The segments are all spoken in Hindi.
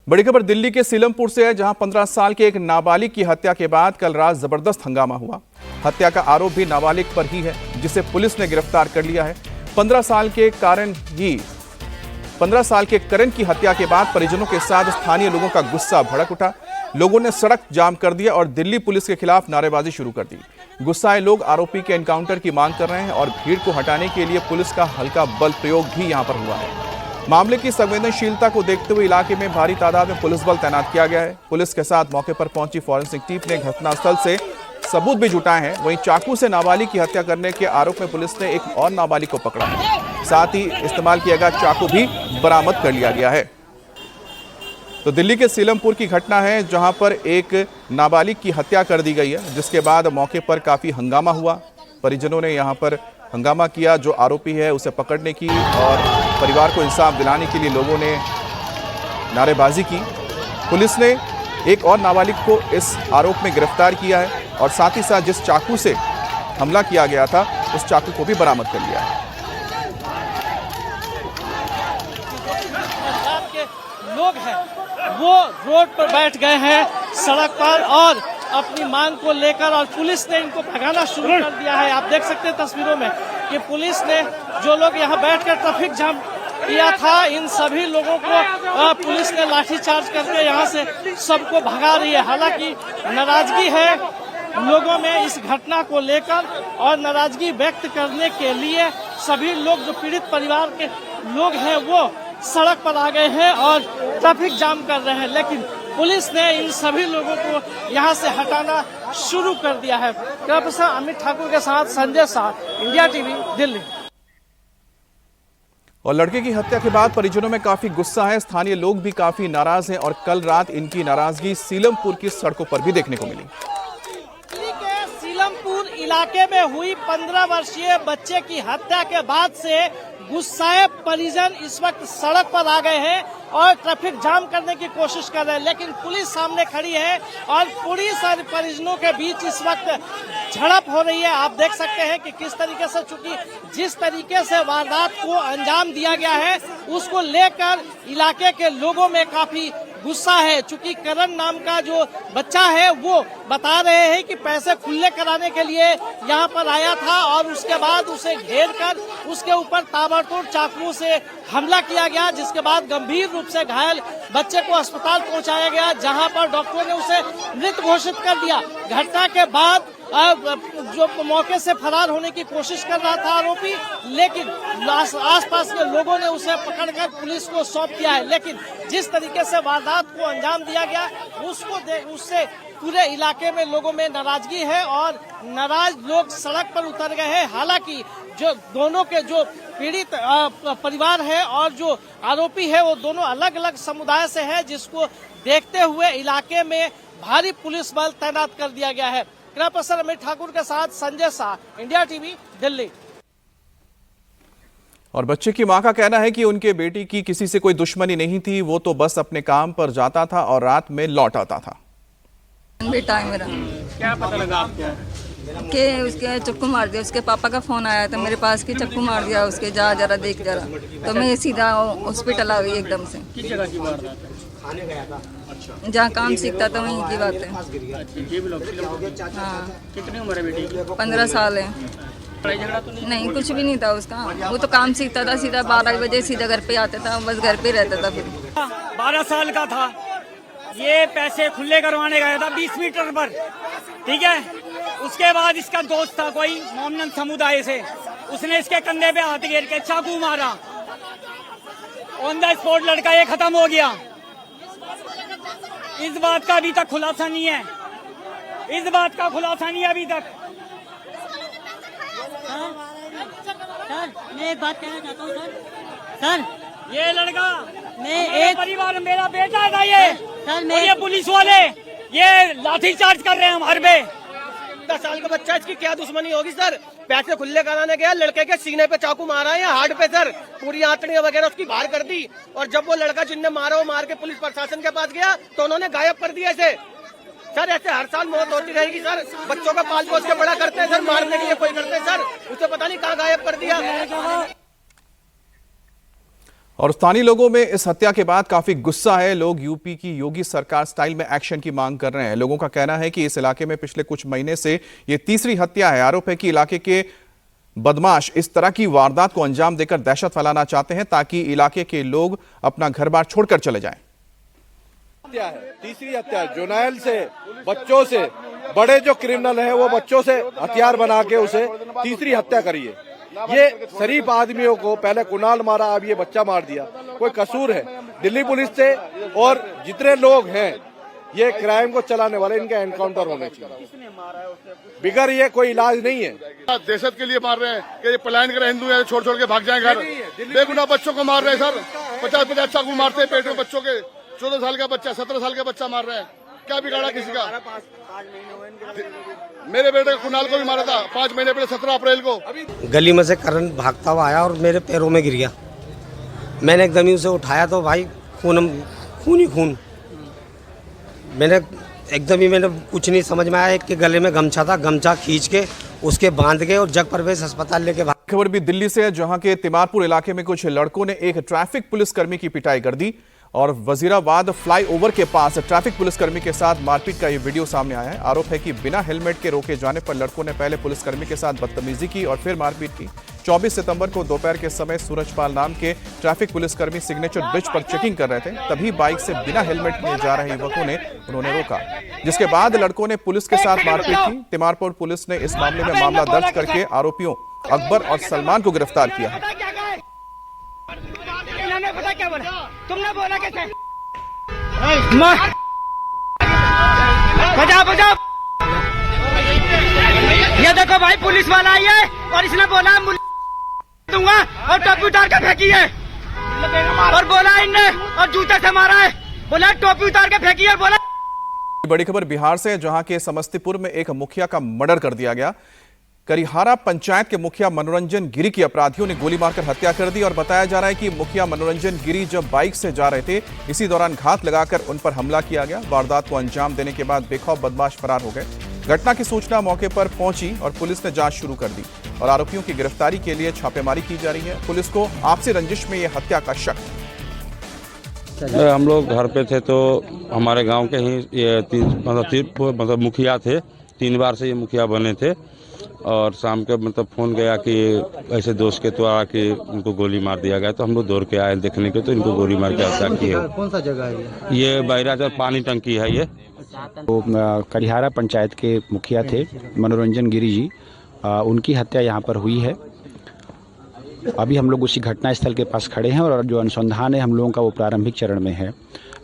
बड़ी खबर दिल्ली के सीलमपुर से है, जहां 15 साल के एक नाबालिग की हत्या के बाद कल रात जबरदस्त हंगामा हुआ। हत्या का आरोप भी नाबालिग पर ही है, जिसे पुलिस ने गिरफ्तार कर लिया है। 15 साल के करण की हत्या के बाद परिजनों के साथ स्थानीय लोगों का गुस्सा भड़क उठा। लोगों ने सड़क जाम कर दिया और दिल्ली पुलिस के खिलाफ नारेबाजी शुरू कर दी। गुस्साए लोग आरोपी के एनकाउंटर की मांग कर रहे हैं और भीड़ को हटाने के लिए पुलिस का हल्का बल प्रयोग भी यहां पर हुआ है। मामले की संवेदनशीलता को देखते हुए इलाके में भारी तादाद में पुलिस बल तैनात किया गया है। पुलिस के साथ मौके पर पहुंची फॉरेंसिक टीम ने घटनास्थल से सबूत भी जुटाए हैं। वहीं चाकू से नाबालिग की हत्या करने के आरोप में पुलिस ने एक और नाबालिग को पकड़ा है। साथ ही इस्तेमाल किया गया चाकू भी बरामद कर लिया गया है। तो दिल्ली के सीलमपुर की घटना है, जहां पर एक नाबालिग की हत्या कर दी गई है, जिसके बाद मौके पर काफी हंगामा हुआ। परिजनों ने यहां पर हंगामा किया, जो आरोपी है उसे पकड़ने की और परिवार को इंसाफ दिलाने के लिए लोगों ने नारेबाजी की। पुलिस ने एक और नाबालिग को इस आरोप में गिरफ्तार किया है और साथ ही साथ जिस चाकू से हमला किया गया था उस चाकू को भी बरामद कर लिया है। लोग हैं वो रोड पर बैठ गए हैं, सड़क पर, और अपनी मांग को लेकर, और पुलिस ने इनको भगाना शुरू कर दिया है। आप देख सकते हैं तस्वीरों में कि पुलिस ने जो लोग यहाँ बैठकर ट्रैफिक जाम किया था, इन सभी लोगों को पुलिस ने लाठीचार्ज करके यहाँ से सबको भगा रही है। हालांकि नाराजगी है लोगों में इस घटना को लेकर, और नाराजगी व्यक्त करने के लिए सभी लोग जो पीड़ित परिवार के लोग हैं वो सड़क पर आ गए हैं और ट्रैफिक जाम कर रहे हैं, लेकिन पुलिस ने इन सभी लोगों को यहां से हटाना शुरू कर दिया है। प्रोफेसर अमित ठाकुर के साथ संजय शाह, इंडिया टीवी, दिल्ली। और लड़के की हत्या के बाद परिजनों में काफी गुस्सा है। स्थानीय लोग भी काफी नाराज हैं और कल रात इनकी नाराजगी सीलमपुर की सड़कों पर भी देखने को मिली। सीलमपुर इलाके में हुई 15 वर्षीय बच्चे की हत्या के बाद से गुस्साए परिजन इस वक्त सड़क पर आ गए हैं और ट्रैफिक जाम करने की कोशिश कर रहे हैं, लेकिन पुलिस सामने खड़ी है और पुलिस और परिजनों के बीच इस वक्त झड़प हो रही है। आप देख सकते हैं कि किस तरीके से, चूंकि जिस तरीके से वारदात को अंजाम दिया गया है उसको लेकर इलाके के लोगों में काफी गुस्सा है। चूंकि करण नाम का जो बच्चा है वो बता रहे हैं कि पैसे खुले कराने के लिए यहाँ पर आया था और उसके बाद उसे घेर कर उसके ऊपर ताबड़तोड़ चाकू से हमला किया गया, जिसके बाद गंभीर रूप से घायल बच्चे को अस्पताल पहुंचाया गया, जहां पर डॉक्टरों ने उसे मृत घोषित कर दिया। घटना के बाद जो मौके से फरार होने की कोशिश कर रहा था आरोपी, लेकिन आसपास के लोगों ने उसे पकड़कर पुलिस को सौंप दिया है। लेकिन जिस तरीके से वारदात को अंजाम दिया गया उससे पूरे इलाके में लोगों में नाराजगी है और नाराज लोग सड़क पर उतर गए हैं। हालांकि जो दोनों के जो पीड़ित परिवार है और जो आरोपी है वो दोनों अलग अलग समुदाय से है, जिसको देखते हुए इलाके में भारी पुलिस बल तैनात कर दिया गया है। प्रोफेसर अमित ठाकुर के साथ संजय शाह, इंडिया टीवी, दिल्ली। और बच्चे की मां का कहना है कि उनके बेटी की किसी से कोई दुश्मनी नहीं थी, वो तो बस अपने काम पर जाता था और रात में लौट आता था। बेटा है मेरा। क्या पता लगा आपको? कि उसके चक्कू मार दिया, उसके पापा का फोन आया था मेरे पास कि चक्कू मार दिया उसके, जा जरा देख जरा। तो मैं सीधा हॉस्पिटल आ गई एकदम से। किस जगह की वारदात है? जहाँ काम सीखता था वहीं की बात है। हाँ। कितनी उम्र है बेटी की? 15 साल है। लड़ाई झगड़ा तो नहीं, कुछ भी नहीं था उसका। वो तो काम सीखता था, सीधा 12 बजे सीधा घर पे आता था, बस घर पे रहता था। फिर 12 साल का था, ये पैसे खुले करवाने गया था 20 मीटर पर, ठीक है। उसके बाद इसका दोस्त था कोई मोमनन समुदाय से, उसने इसके कंधे पे हाथ घेर के चाकू मारा। ऑन द स्पॉट लड़का ये खत्म हो गया। इस बात का अभी तक खुलासा नहीं है, इस बात का खुलासा नहीं है अभी तक। सर मैं एक बात कहना चाहता हूँ सर, ये लड़का मैं एक परिवार, मेरा बेटा था ये सर, और ये पुलिस वाले ये लाठीचार्ज कर रहे हैं हमारे पे। 10 साल का बच्चा, इसकी क्या दुश्मनी होगी सर? पैसे खुले कराने गया, लड़के के सीने पे चाकू मारा है या हार्ट पे सर, पूरी आंतड़ियां वगैरह उसकी बाहर कर दी। और जब वो लड़का जिनने मारा वो मार के पुलिस प्रशासन के पास गया तो उन्होंने गायब कर दिया इसे। सर ऐसे हर साल मौत होती रहेगी सर। बच्चों का पाल पोस के बड़ा करते हैं सर, मारने के लिए कोई करते हैं सर, उसे पता नहीं कहाँ गायब कर दिया। और स्थानीय लोगों में इस हत्या के बाद काफी गुस्सा है। लोग यूपी की योगी सरकार स्टाइल में एक्शन की मांग कर रहे हैं। लोगों का कहना है कि इस इलाके में पिछले कुछ महीने से ये तीसरी हत्या है। आरोप है कि इलाके के बदमाश इस तरह की वारदात को अंजाम देकर दहशत फैलाना चाहते हैं ताकि इलाके के लोग अपना घर बार छोड़कर चले जाएं। हत्या है, तीसरी हत्या है। जुनैल से, बच्चों से, बड़े जो क्रिमिनल हैं वो बच्चों से हथियार बना के उसे तीसरी हत्या करी है। ये शरीफ आदमियों को पहले कुणाल मारा, अब ये बच्चा मार दिया। कोई कसूर है दिल्ली पुलिस से और जितने लोग हैं ये क्राइम को चलाने वाले, इनका एनकाउंटर होने चाहिए। बिगर ये कोई इलाज नहीं है। दहशत के लिए मार रहे हैं कि ये पलायन कर हिंदू है, छोड़ छोड़ के भाग जाए घर। बेगुनाह बच्चों को मार रहे हैं सर, 50-50 चाकू मारते हैं पेट में बच्चों के। 14 साल का बच्चा, 17 साल का बच्चा मार रहे हैं। क्या बिगाड़ा किसी का? मेरे बेटे कुणाल को भी मारा था 5 महीने पहले 17 अप्रैल को। गली में से करण भागता हुआ आया और मेरे पैरों में गिर गया। मैंने एकदम ही उसे उठाया तो भाई खून ही खून। मैंने कुछ नहीं समझ में आया कि गले में गमछा था, गमछा खींच के उसके बांध के और जग प्रवेश अस्पताल लेके भाग। खबर भी दिल्ली से है, जहां के तिमारपुर इलाके में कुछ लड़कों ने एक ट्रैफिक पुलिसकर्मी की पिटाई कर दी और वजीराबाद फ्लाईओवर के पास ट्रैफिक पुलिसकर्मी के साथ मारपीट का ये वीडियो सामने आया है। आरोप है कि बिना हेलमेट के रोके जाने पर लड़कों ने पहले पुलिसकर्मी के साथ बदतमीजी की और फिर मारपीट की। 24 सितंबर को दोपहर के समय सूरजपाल नाम के ट्रैफिक पुलिसकर्मी सिग्नेचर ब्रिज पर चेकिंग कर रहे थे। तभी बाइक से बिना हेलमेट में जा रहे युवकों ने उन्होंने रोका, जिसके बाद लड़कों ने पुलिस के साथ मारपीट की। तिमारपुर पुलिस ने इस मामले में मामला दर्ज करके आरोपियों अकबर और सलमान को गिरफ्तार किया है। तुमने बोला कैसे? बजाओ। ये देखो भाई पुलिस वाला आई है और इसने बोला दूंगा और टोपी उतार के फेंकी है और बोला इनने और जूते से मारा है। बोला टोपी उतार के फेंकी है और बोला। बड़ी खबर बिहार से, जहां के समस्तीपुर में एक मुखिया का मर्डर कर दिया गया। करिहारा पंचायत के मुखिया मनोरंजन गिरी की अपराधियों ने गोली मारकर हत्या कर दी और बताया जा रहा है कि मुखिया मनोरंजन गिरी जब बाइक से जा रहे थे, इसी दौरान घात लगाकर उन पर हमला किया गया। वारदात को अंजाम देने के बाद बेखौफ बदमाश फरार हो गए। घटना की सूचना मौके पर पहुंची और पुलिस ने जांच शुरू कर दी और आरोपियों की गिरफ्तारी के लिए छापेमारी की जा रही है। पुलिस को आपसी रंजिश में यह हत्या का शक। हम लोग घर पे थे तो हमारे गांव के ही ये मुखिया थे। 3 बार से ये मुखिया बने थे और शाम के फोन गया कि ऐसे दोस्त के द्वारा कि उनको गोली मार दिया गया। तो हम लोग दौड़ के आए देखने के, तो इनको गोली मार के हत्या की है। कौन सा जगह है ये बैराजर पानी टंकी है। ये तो करिहारा पंचायत के मुखिया थे मनोरंजन गिरी जी, उनकी हत्या यहाँ पर हुई है। अभी हम लोग उसी घटना स्थल के पास खड़े हैं और जो अनुसंधान है हम लोगों का वो प्रारंभिक चरण में है।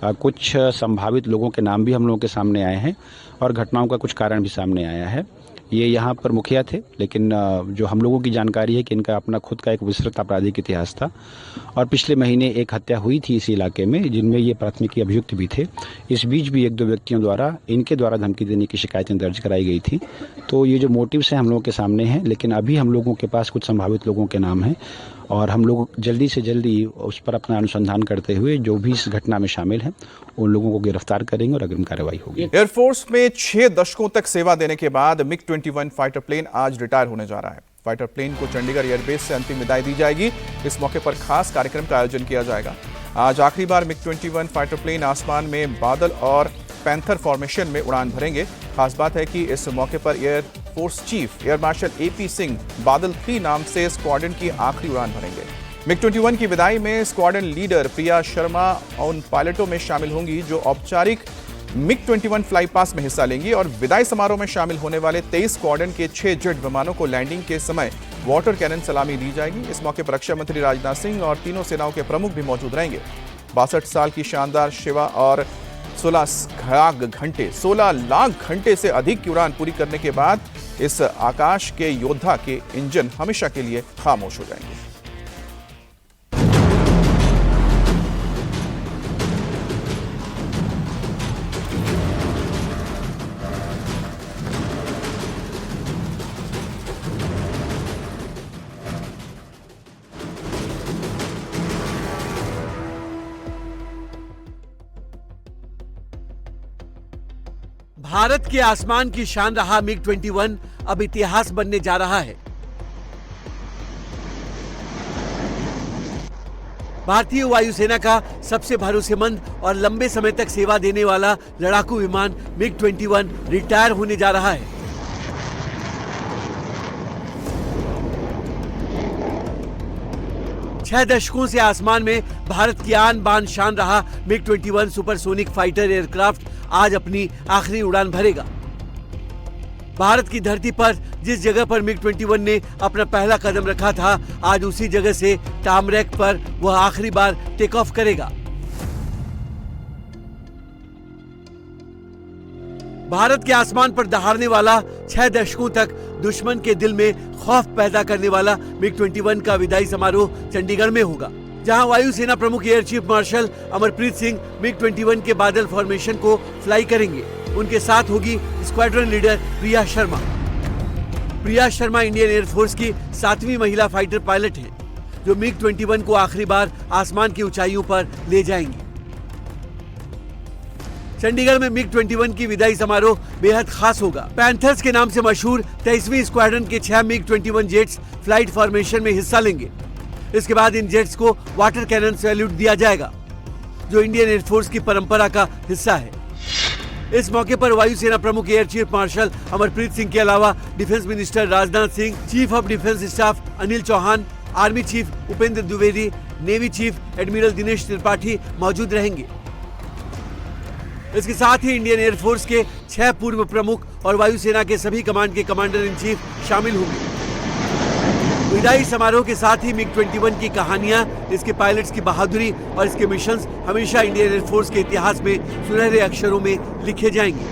कुछ संभावित लोगों के नाम भी हम लोगों के सामने आए हैं और घटनाओं का कुछ कारण भी सामने आया है। ये यहाँ पर मुखिया थे, लेकिन जो हम लोगों की जानकारी है कि इनका अपना खुद का एक विस्तृत आपराधिक इतिहास था और पिछले महीने एक हत्या हुई थी इसी इलाके में, जिनमें ये प्राथमिकी अभियुक्त भी थे। इस बीच भी 1-2 व्यक्तियों द्वारा इनके द्वारा धमकी देने की शिकायतें दर्ज कराई गई थी। तो ये जो मोटिव्स हैं हम लोगों के सामने हैं, लेकिन अभी हम लोगों के पास कुछ संभावित लोगों के नाम हैं और हम लोग जल्दी से जल्दी उस पर अपना अनुसंधान करते हुए जो भी इस घटना में शामिल हैं उन लोगों को गिरफ्तार करेंगे और अग्रिम कार्रवाई होगी। एयरफोर्स में 6 दशकों तक सेवा देने के बाद MiG-21 फाइटर प्लेन आज रिटायर होने जा रहा है। फाइटर प्लेन को चंडीगढ़ एयरबेस से अंतिम विदाई दी जाएगी। इस मौके पर खास कार्यक्रम का आयोजन किया जाएगा। आज आखिरी बार MiG-21 फाइटर प्लेन आसमान में बादल और पैंथर फॉर्मेशन में उड़ान भरेंगे। खास बात है कि इस मौके पर air force chief air marshal AP Singh Badal 3 नाम से स्क्वाड्रन की आखिरी उड़ान भरेंगे। MiG-21 की विदाई में स्क्वाड्रन लीडर प्रिया शर्मा उन पायलटों में शामिल होंगी जो औपचारिक MiG-21 फ्लाई पास में हिस्सा लेंगी और विदाई समारोह में शामिल होने वाले 23 स्क्वाड्रन के 6 जेट विमानों को लैंडिंग के समय वाटर कैनन सलामी दी जाएगी। इस मौके पर रक्षा मंत्री राजनाथ सिंह और तीनों सेनाओं के प्रमुख भी मौजूद रहेंगे। 62 साल की शानदार सेवा और 16 लाख घंटे से अधिक की उड़ान पूरी करने के बाद इस आकाश के योद्धा के इंजन हमेशा के लिए खामोश हो जाएंगे। भारत के आसमान की शान रहा MiG-21 अब इतिहास बनने जा रहा है। भारतीय वायुसेना का सबसे भरोसेमंद और लंबे समय तक सेवा देने वाला लड़ाकू विमान MiG-21 रिटायर होने जा रहा है। छह दशकों से आसमान में भारत की आन बान शान रहा MiG-21 सुपरसोनिक फाइटर एयरक्राफ्ट आज अपनी आखिरी उड़ान भरेगा। भारत की धरती पर जिस जगह पर MiG-21 ने अपना पहला कदम रखा था, आज उसी जगह से टामरैक पर वह आखिरी बार टेक ऑफ करेगा। भारत के आसमान पर दहाड़ने वाला 6 दशकों तक दुश्मन के दिल में खौफ पैदा करने वाला MiG-21 का विदाई समारोह चंडीगढ़ में होगा, जहां वायुसेना प्रमुख air chief marshal Amarpreet Singh MiG-21 के बादल फॉर्मेशन को फ्लाई करेंगे। उनके साथ होगी squadron leader Priya Sharma. Priya Sharma Indian air force की 7वीं महिला फाइटर पायलट हैं, जो MiG-21 को आखिरी बार आसमान की ऊंचाइयों पर ले जाएंगी। चंडीगढ़ में MiG-21 की विदाई समारोह बेहद खास होगा। पैंथर्स के नाम से मशहूर 23वीं स्क्वाड्रन के 6 MiG-21 जेट्स फ्लाइट फॉर्मेशन में हिस्सा लेंगे। इसके बाद इन जेट्स को वाटर कैनन सैल्यूट दिया जाएगा, जो इंडियन एयरफोर्स की परंपरा का हिस्सा है। इस मौके पर वायुसेना प्रमुख air chief marshal Amarpreet Singh के अलावा defence minister Rajnath Singh, chief of defence staff Anil Chauhan, army chief Upendra Dwivedi, navy chief admiral Dinesh Tripathi मौजूद रहेंगे। इसके साथ ही इंडियन एयरफोर्स के 6 पूर्व प्रमुख और वायुसेना के सभी कमांड के कमांडर इन चीफ शामिल होंगे। विदाई समारोह के साथ ही MiG-21 की कहानियां, इसके पायलट्स की बहादुरी और इसके मिशंस हमेशा इंडियन एयरफोर्स के इतिहास में सुनहरे अक्षरों में लिखे जाएंगे।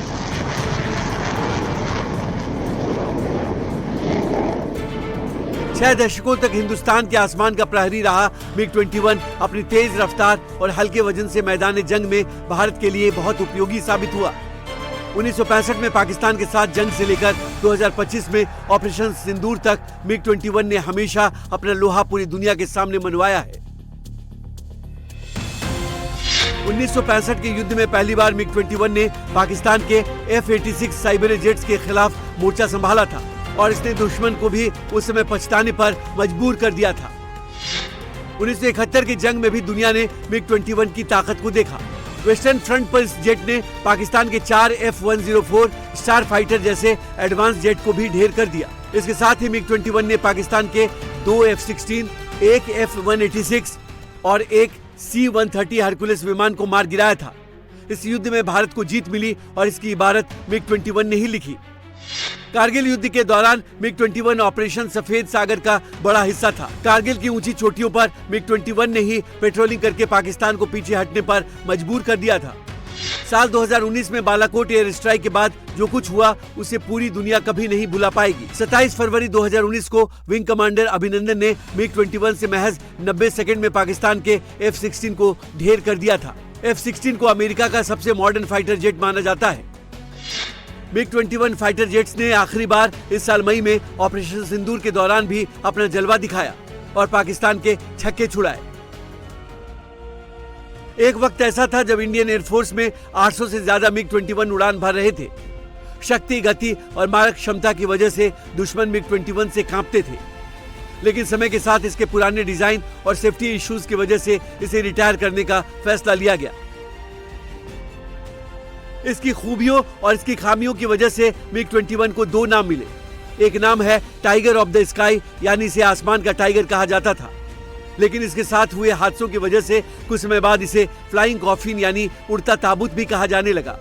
छह दशकों तक हिंदुस्तान के आसमान का प्रहरी रहा MiG-21 अपनी तेज रफ्तार और हल्के वजन से मैदान जंग में भारत के लिए बहुत उपयोगी साबित हुआ। 1965 में पाकिस्तान के साथ जंग से लेकर 2025 में ऑपरेशन सिंदूर तक MiG-21 ने हमेशा अपना लोहा पूरी दुनिया के सामने मनवाया है। 1965 के युद्ध में पहली बार MiG-21 ने पाकिस्तान के F-86 साइबर जेट्स के खिलाफ मोर्चा संभाला था और इसने दुश्मन को भी उस समय पछताने पर मजबूर कर दिया था। 1971 की जंग में भी दुनिया ने MiG-21 की ताकत को देखा। वेस्टर्न फ्रंट पर इस जेट ने पाकिस्तान के 4 F-104 स्टार फाइटर जैसे एडवांस जेट को भी ढेर कर दिया। इसके साथ ही MiG-21 ने पाकिस्तान के 2 F-16, एक F-186 और एक C-130 हरकुलिस विमान को मार गिराया था। इस युद्ध में भारत को जीत मिली और इसकी इबारत MiG-21 ने ही लिखी। कारगिल युद्ध के दौरान MiG-21 ऑपरेशन सफेद सागर का बड़ा हिस्सा था। कारगिल की ऊंची चोटियों पर MiG-21 ने ही पेट्रोलिंग करके पाकिस्तान को पीछे हटने पर मजबूर कर दिया था। साल 2019 में बालाकोट एयर स्ट्राइक के बाद जो कुछ हुआ उसे पूरी दुनिया कभी नहीं भुला पाएगी। 27 फरवरी 2019 को विंग कमांडर अभिनंदन ने MiG-21 से महज 90 सेकंड में पाकिस्तान के F-16 को ढेर कर दिया था। F-16 को अमेरिका का सबसे मॉडर्न फाइटर जेट माना जाता है। MiG-21 फाइटर जेट्स ने आखिरी बार इस साल मई में ऑपरेशन सिंदूर के दौरान भी अपना जलवा दिखाया और पाकिस्तान के छक्के छुड़ाए। एक वक्त ऐसा था जब इंडियन एयरफोर्स में 800 से ज्यादा MiG-21 उड़ान भर रहे थे। शक्ति, गति और मारक क्षमता की वजह से दुश्मन MiG-21 से कांपते थे, लेकिन समय के साथ इसके पुराने डिजाइन और सेफ्टी इश्यूज की वजह से इसे रिटायर करने का फैसला लिया गया। इसकी खूबियों और इसकी खामियों की वजह से MiG-21 को 2 नाम मिले। एक नाम है टाइगर ऑफ द स्काई, यानी इसे आसमान का टाइगर कहा जाता था, लेकिन इसके साथ हुए हादसों की वजह से कुछ समय बाद इसे फ्लाइंग कॉफिन यानी उड़ता ताबूत भी कहा जाने लगा।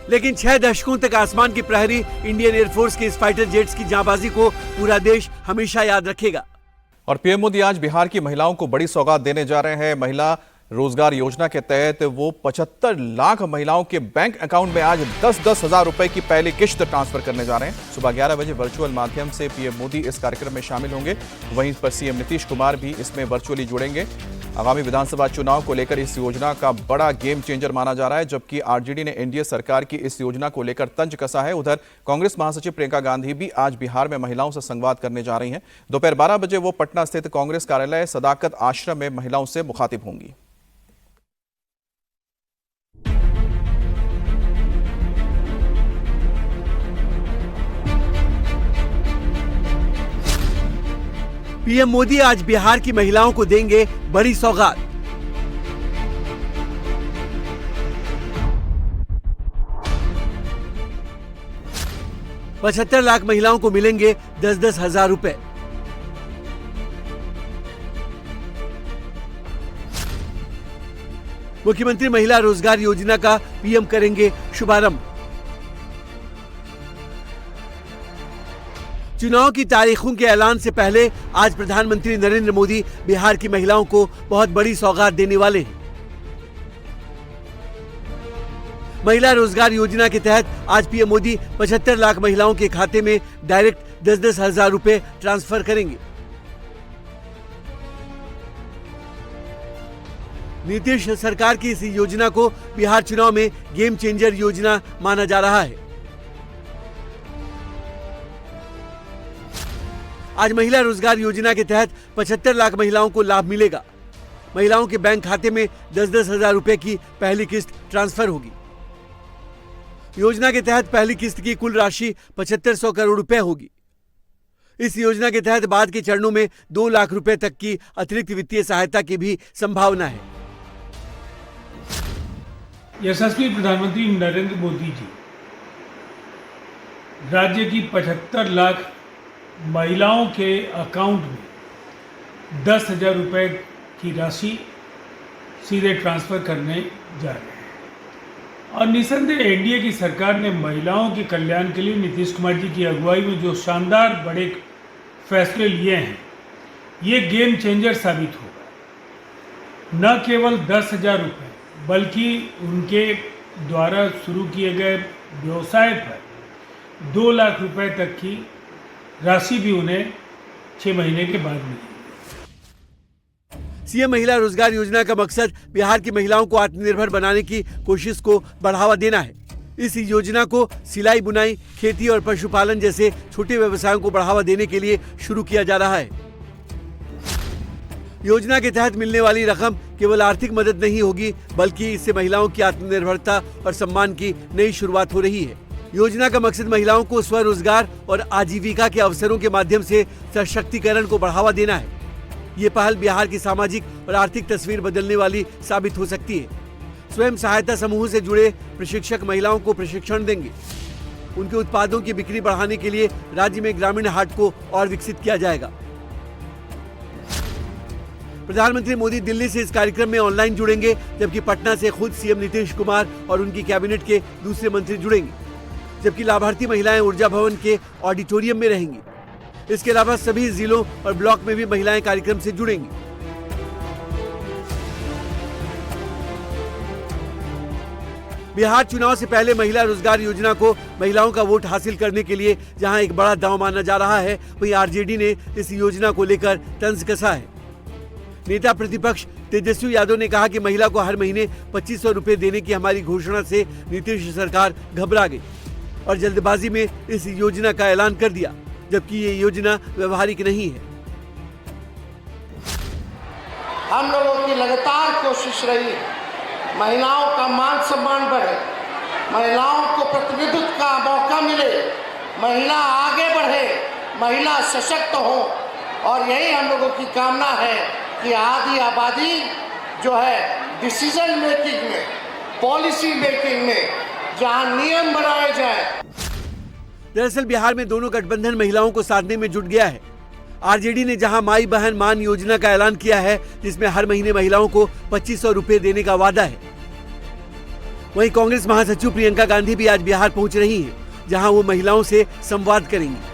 लेकिन 6 दशकों तक आसमान की प्रहरी इंडियन एयरफोर्स के इस फाइटर जेट्स की जांबाजी को पूरा देश हमेशा याद रखेगा। और पीएम मोदी आज बिहार की महिलाओं को बड़ी सौगात देने जा रहे हैं। महिला रोजगार योजना के तहत वो 75 लाख महिलाओं के बैंक अकाउंट में आज 10-10 हजार रुपए की पहली किश्त ट्रांसफर करने जा रहे हैं। सुबह 11 बजे वर्चुअल माध्यम से पीएम मोदी इस कार्यक्रम में शामिल होंगे। वहीं पर सीएम नीतीश कुमार भी इसमें वर्चुअली जुड़ेंगे। आगामी विधानसभा चुनाव को लेकर इस योजना का बड़ा गेम चेंजर माना जा रहा है, जबकि आरजेडी ने एनडीए सरकार की इस योजना को लेकर तंज कसा है। उधर कांग्रेस महासचिव प्रियंका गांधी भी आज बिहार में महिलाओं से संवाद करने जा रही हैं। दोपहर 12 बजे वो पटना स्थित कांग्रेस कार्यालय सदाकत आश्रम में महिलाओं से मुखातिब होंगी। पीएम मोदी आज बिहार की महिलाओं को देंगे बड़ी सौगात। 75 लाख महिलाओं को मिलेंगे 10-10 हजार रुपए। मुख्यमंत्री महिला रोजगार योजना का पीएम करेंगे शुभारंभ। चुनाव की तारीखों के ऐलान से पहले आज प्रधानमंत्री नरेंद्र मोदी बिहार की महिलाओं को बहुत बड़ी सौगात देने वाले हैं। महिला रोजगार योजना के तहत आज पीएम मोदी 75 लाख महिलाओं के खाते में डायरेक्ट 10-10 हजार रुपए ट्रांसफर करेंगे। नीतीश सरकार की इस योजना को बिहार चुनाव में गेम चेंजर योजना माना जा रहा है। आज महिला रोजगार योजना के तहत 75 लाख महिलाओं को लाभ मिलेगा। महिलाओं के बैंक खाते में 10-10 हजार रुपए की पहली किस्त ट्रांसफर होगी। योजना के तहत पहली किस्त की कुल राशि 7500 करोड़ रुपए होगी। इस योजना के तहत बाद के चरणों में 2 लाख रुपए तक की अतिरिक्त वित्तीय सहायता की भी संभावना है। यशस्वी प्रधानमंत्री नरेंद्र मोदी जी राज्य की 75 लाख महिलाओं के अकाउंट में 10,000 रुपए की राशि सीधे ट्रांसफर करने जा रहे हैं और निसंदेह एनडीए की सरकार ने महिलाओं के कल्याण के लिए नीतीश कुमार जी की अगुवाई में जो शानदार बड़े फैसले लिए हैं, ये गेम चेंजर साबित होगा। न केवल 10,000 रुपये बल्कि उनके द्वारा शुरू किए गए व्यवसाय पर 2 लाख रुपए तक की राशि भी उन्हें 6 महीने के बाद मिलेगी। सीएम महिला रोजगार योजना का मकसद बिहार की महिलाओं को आत्मनिर्भर बनाने की कोशिश को बढ़ावा देना है। इस योजना को सिलाई बुनाई, खेती और पशुपालन जैसे छोटे व्यवसायों को बढ़ावा देने के लिए शुरू किया जा रहा है। योजना के तहत मिलने वाली रकम केवल आर्थिक मदद नहीं होगी, बल्कि इससे महिलाओं की आत्मनिर्भरता और सम्मान की नई शुरुआत हो रही है। योजना का मकसद महिलाओं को स्वरोजगार और आजीविका के अवसरों के माध्यम से सशक्तिकरण को बढ़ावा देना है। ये पहल बिहार की सामाजिक और आर्थिक तस्वीर बदलने वाली साबित हो सकती है। स्वयं सहायता समूह से जुड़े प्रशिक्षक महिलाओं को प्रशिक्षण देंगे। उनके उत्पादों की बिक्री बढ़ाने के लिए राज्य में ग्रामीण हाट को और विकसित किया जाएगा। प्रधानमंत्री मोदी दिल्ली से इस कार्यक्रम में ऑनलाइन जुड़ेंगे, जबकि पटना से खुद सीएम नीतीश कुमार और उनकी कैबिनेट के दूसरे मंत्री जुड़ेंगे, जबकि लाभार्थी महिलाएं ऊर्जा भवन के ऑडिटोरियम में रहेंगी। इसके अलावा सभी जिलों और ब्लॉक में भी महिलाएं कार्यक्रम से जुड़ेंगी। बिहार चुनाव से पहले महिला रोजगार योजना को महिलाओं का वोट हासिल करने के लिए जहां एक बड़ा दांव माना जा रहा है, वहीं आरजेडी ने इस योजना को लेकर तंज कसा है। नेता प्रतिपक्ष तेजस्वी यादव ने कहा कि महिला को हर महीने 2500 रुपए देने की हमारी घोषणा से नीतीश सरकार घबरा गई और जल्दबाजी में इस योजना का ऐलान कर दिया, जबकि ये योजना व्यवहारिक नहीं है। हम लोगों की लगातार कोशिश रही महिलाओं का मान सम्मान बढ़े, महिलाओं को प्रतिनिधित्व का मौका मिले, महिला आगे बढ़े, महिला सशक्त हो, और यही हम लोगों की कामना है कि आधी आबादी जो है डिसीजन मेकिंग में, पॉलिसी मेकिंग में जहां नियम बनाए जाए। दरअसल बिहार में दोनों गठबंधन महिलाओं को साधने में जुट गया है। आरजेडी ने जहां माई बहन मान योजना का ऐलान किया है, जिसमें हर महीने महिलाओं को 2500 रुपए देने का वादा है, वहीं कांग्रेस महासचिव प्रियंका गांधी भी आज बिहार पहुंच रही हैं, जहां वो महिलाओं से संवाद करेंगी।